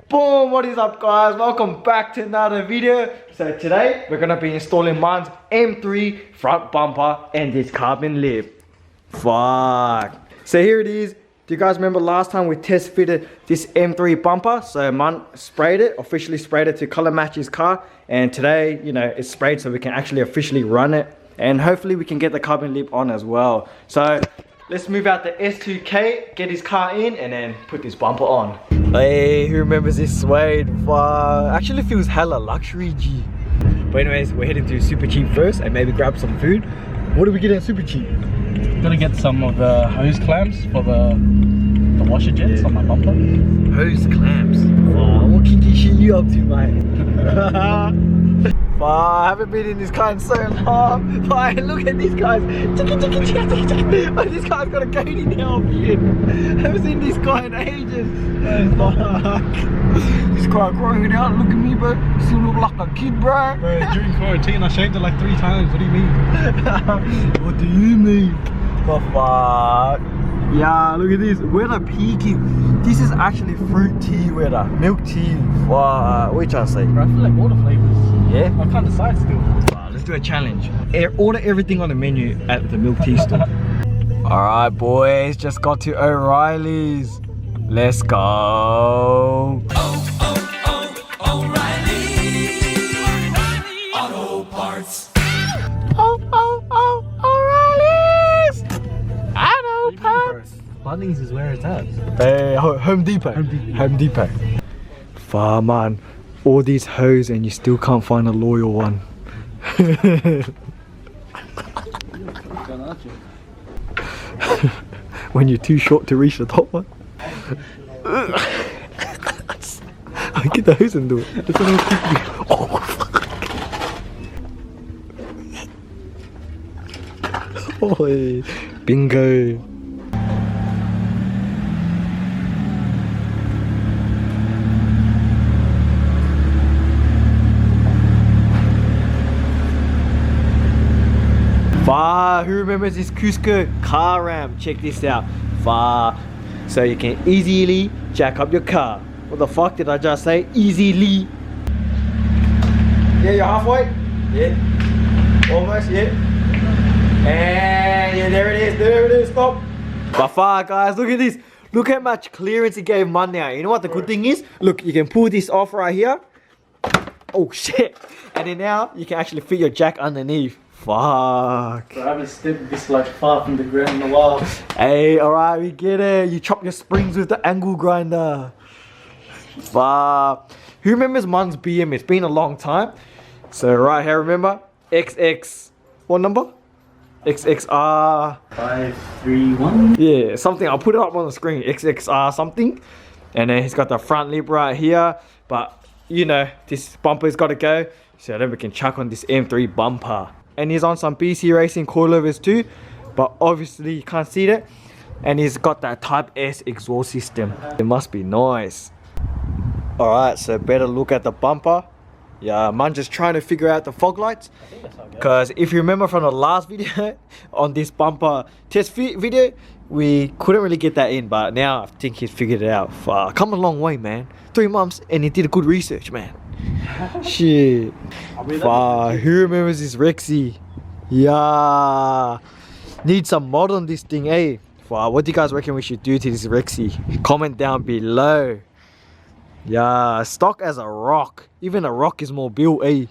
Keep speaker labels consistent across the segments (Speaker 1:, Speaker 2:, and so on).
Speaker 1: Boom, what is up guys, welcome back to another video. So today we're gonna be installing Manhs M3 front bumper and this carbon lip. Fuck. So here it is. Do you guys remember last time we test fitted this M3 bumper? So Manhs sprayed it, officially sprayed it to color match his car, and today, you know, it's sprayed so we can actually officially run it, and hopefully we can get the carbon lip on as well. So let's move out the S2K, get his car in, and then put this bumper on. Hey, who remembers this suede? Actually feels hella luxury, G. But anyways, we're heading to Super Cheap first and maybe grab some food. What do we get at Super Cheap?
Speaker 2: Gonna get some of the hose clamps for the washer jets on my bumper.
Speaker 1: Hose clamps? What kinky shit you up to, mate? I haven't been in this car in so long. Look at these guys. Oh, this guy's got a goatee now. I haven't seen this guy in ages. Fuck. This guy growing it out. Look at me, bro. Still look like a kid, bro.
Speaker 2: During quarantine, I shaved it like 3 times. What do you mean?
Speaker 1: What do you mean? Oh, fuck. Yeah, look at this. Weather peaking. This is actually fruit tea weather. Milk tea. Wow, what are you trying to say?
Speaker 2: Bro, I feel like all the flavors.
Speaker 1: Yeah?
Speaker 2: I can't decide still.
Speaker 1: Let's do a challenge. Order everything on the menu at the milk tea store. Alright boys, just got to O'Reilly's. Let's go.
Speaker 3: O'Reilly Auto Parts.
Speaker 1: O'Reilly's Auto Parts.
Speaker 2: Bunnings is where it's at.
Speaker 1: Hey, Home Depot. Home Depot. Far man. All these hoes and you still can't find a loyal one. When you're too short to reach the top one. Get the hose and do it. Oh fuck. Oh, bingo. Who remembers this Cusco car ramp? Check this out. So you can easily jack up your car. What the fuck did I just say? Easily. Yeah, you're halfway. Yeah. Almost, yeah. And yeah, there it is. There it is. Stop. But far, guys, look at this. Look how much clearance he gave man now. You know what the good thing is? Look, you can pull this off right here. Oh shit. And then now you can actually fit your jack underneath. Fuck.
Speaker 2: Bro, I haven't stepped this like far from the ground in a while.
Speaker 1: Hey, alright, we get it. You chop your springs with the angle grinder. Fuck. Who remembers Manhs BM? It's been a long time. So right here, remember? XX. What number? XXR
Speaker 2: 531.
Speaker 1: Yeah, something. I'll put it up on the screen. XXR something. And then he's got the front lip right here. But you know, this bumper's got to go. So then we can chuck on this M3 bumper. And he's on some BC Racing coilovers too, but obviously you can't see that. And he's got that Type S exhaust system. It must be nice. Alright, so better look at the bumper. Yeah, man, just trying to figure out the fog lights. Because if you remember from the last video on this bumper test video, we couldn't really get that in, but now I think he's figured it out. Come a long way, man. 3 months and he did a good research, man. Shit. Who remembers this Rexy? Yeah. Need some mod on this thing, eh? What do you guys reckon we should do to this Rexy? Comment down below. Yeah, stock as a rock. Even a rock is more built, eh?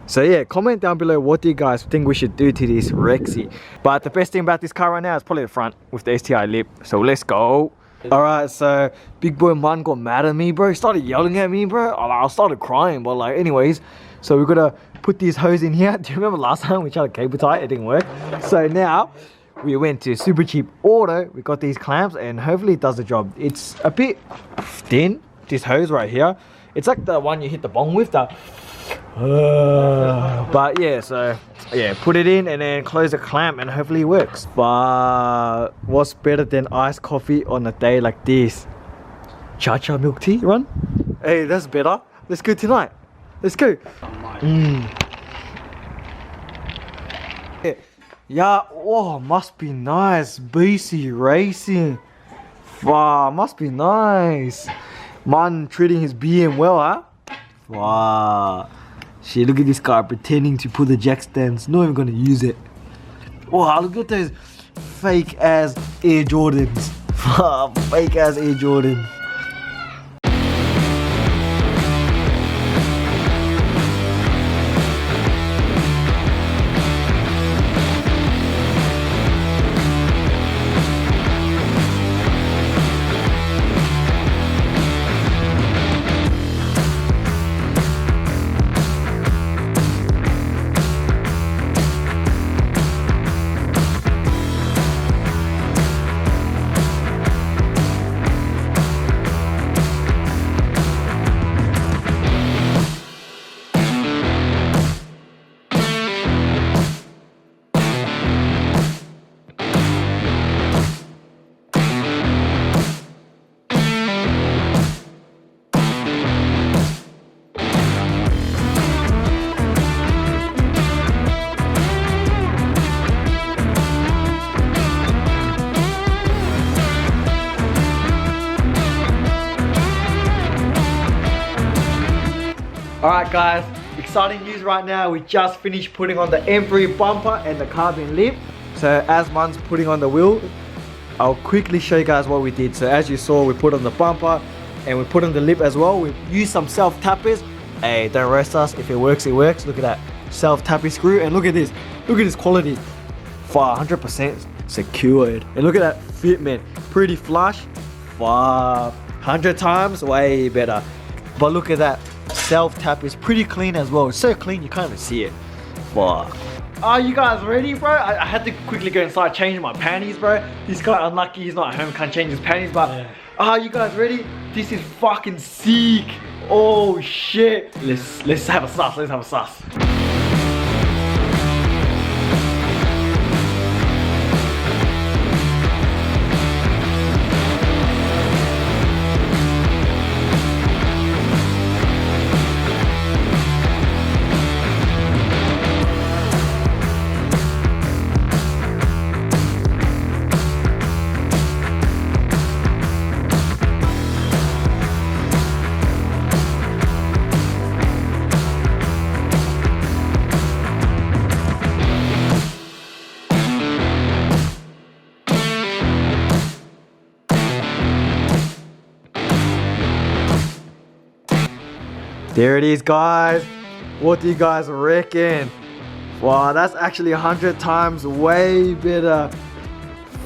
Speaker 1: So yeah, comment down below what do you guys think we should do to this Rexy. But the best thing about this car right now is probably the front with the STI lip. So let's go. Alright, so big boy man got mad at me, bro. He started yelling at me, bro. I started crying, but like anyways. So we're gonna put these hose in here. Do you remember last time we tried to cable tie? It didn't work. So now we went to Super Cheap Auto. We got these clamps and hopefully it does the job. It's a bit thin, this hose right here. It's like the one you hit the bong with. But yeah, so yeah, put it in and then close the clamp and hopefully it works. But what's better than iced coffee on a day like this? Cha-cha milk tea run? Hey, that's better. Let's go tonight. Let's go. Yeah, oh, must be nice. BC Racing. Wow, must be nice. Man treating his BM well, huh? Wow. Shit, look at this guy pretending to put the jack stands. Not even gonna use it. Wow, look at those fake ass Air Jordans. Fake ass Air Jordans. Alright guys, exciting news right now. We just finished putting on the M3 bumper and the carbon lip. So as Man's putting on the wheel, I'll quickly show you guys what we did. So as you saw, we put on the bumper and we put on the lip as well. We used some self-tappers. Hey, don't roast us. If it works, it works. Look at that self-tapping screw. And look at this. Look at this quality. 100% secured. And look at that fitment. Pretty flush. 100 times way better. But look at that. Self-tap is pretty clean as well. It's so clean you can't even see it. Fuck. Are you guys ready, bro? I had to quickly go inside changing my panties, bro. This guy unlucky he's not at home, can't change his panties, but are you guys ready? This is fucking sick. Oh shit. Let's have a sus. Let's have a sus. There it is, guys. What do you guys reckon? Wow, that's actually 100 times way better.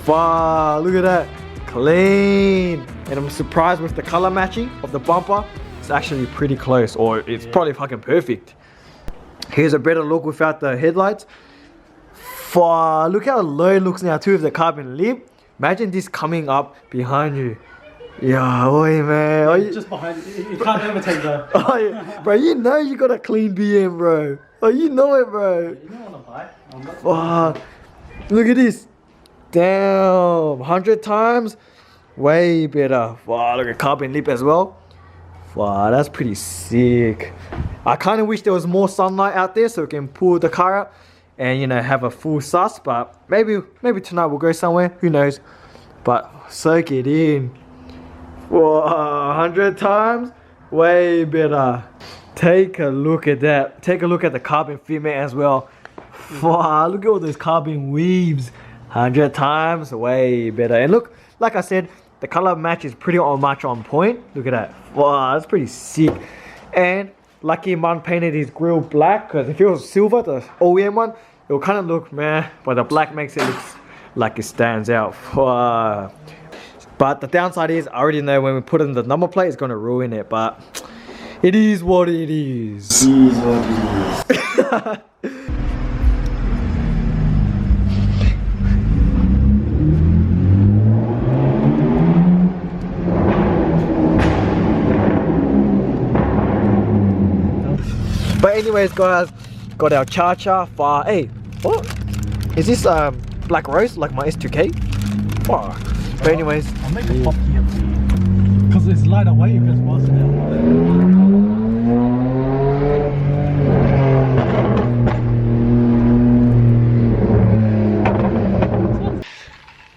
Speaker 1: Wow, look at that. Clean. And I'm surprised with the color matching of the bumper. It's actually pretty close, or it's probably fucking perfect. Here's a better look without the headlights. Wow, look how low it looks now too with the carbon lip. Imagine this coming up behind you. Yeah, oi man. Oh,
Speaker 2: just behind you. You can't overtake that.
Speaker 1: Oh, yeah. Bro, you know you got a clean BM, bro. Oh, you know it, bro.
Speaker 2: You don't want to buy.
Speaker 1: Wow. Look at this. Damn. 100 times. Way better. Wow, look at carbon lip as well. Wow, that's pretty sick. I kind of wish there was more sunlight out there so we can pull the car out and, you know, have a full sus. But maybe tonight we'll go somewhere. Who knows? But soak it in. Whoa, 100 times way better. Take a look at that. Take a look at the carbon fitment as well. Wow, look at all those carbon weaves. 100 times way better. And look, like I said, the color match is pretty much on point. Look at that. Wow, that's pretty sick. And lucky Man painted his grille black, because if it was silver, the OEM one, it will kind of look meh, but the black makes it look like it stands out. Wow. But the downside is, I already know when we put in the number plate, it's going to ruin it. But it is what it is. It is what it is. But anyways, guys, got our charger. Hey, what? Is this black rose like my S2K? Fuck. But anyways,
Speaker 2: I'll make a pop here because it's lighter weight if it's was now.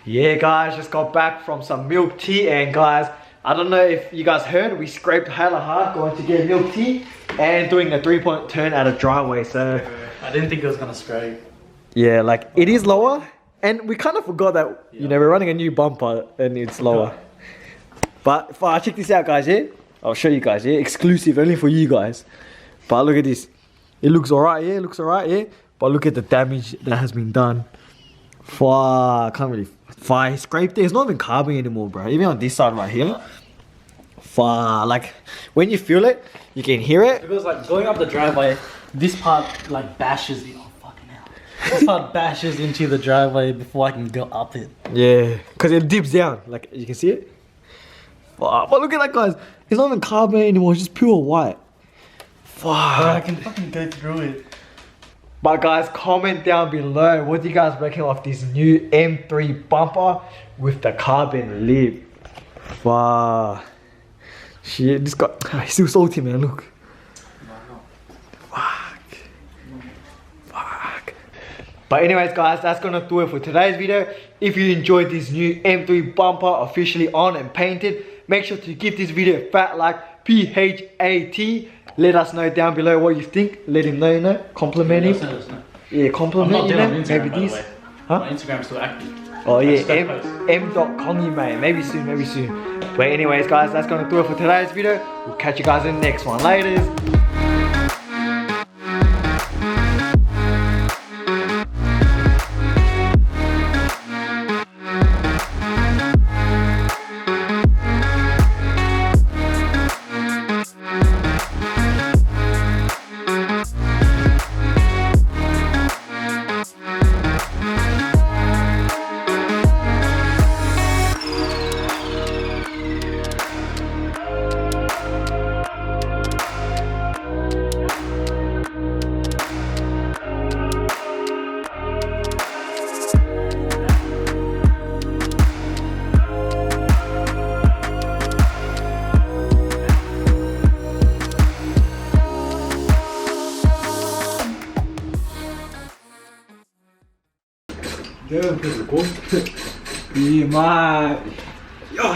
Speaker 1: Yeah guys, just got back from some milk tea, and guys, I don't know if you guys heard, we scraped hella hard going to get milk tea and doing a 3-point turn at a driveway. So
Speaker 2: I didn't think it was gonna scrape.
Speaker 1: yeah, like it is lower, and we kind of forgot that you know we're running a new bumper and it's lower. But check this out, guys. Yeah, I'll show you guys. Yeah, exclusive only for you guys. But look at this. It looks alright. Yeah, it looks alright. Yeah, but look at the damage that has been done. I can't really. I scraped it. It's not even carbon anymore, bro. Even on this side right here. Like when you feel it, you can hear it.
Speaker 2: Because like going up the driveway, this part like bashes in. Oh fucking hell! This part bashes into the driveway before I can go up it.
Speaker 1: Yeah, because it dips down. Like you can see it. But look at that, guys. It's not even carbon anymore. It's just pure white.
Speaker 2: Bro, I can fucking go through it.
Speaker 1: But guys, comment down below. What do you guys reckon of this new M3 bumper with the carbon lip? Wow. Shit, this guy, he's still salty, man. Look. Fuck. But anyways, guys, that's gonna do it for today's video. If you enjoyed this new M3 bumper officially on and painted, make sure to give this video a fat like, PHAT. Let us know down below what you think. Let him know, you know. Compliment him. Yeah, compliment him. Maybe this. Huh?
Speaker 2: My Instagram's still active.
Speaker 1: Oh yeah, m.congy, mate. Maybe soon, maybe soon. But anyways, guys, that's gonna do it for today's video. We'll catch you guys in the next one. Later.
Speaker 4: Damn, because of course. Yeah, man. Yeah.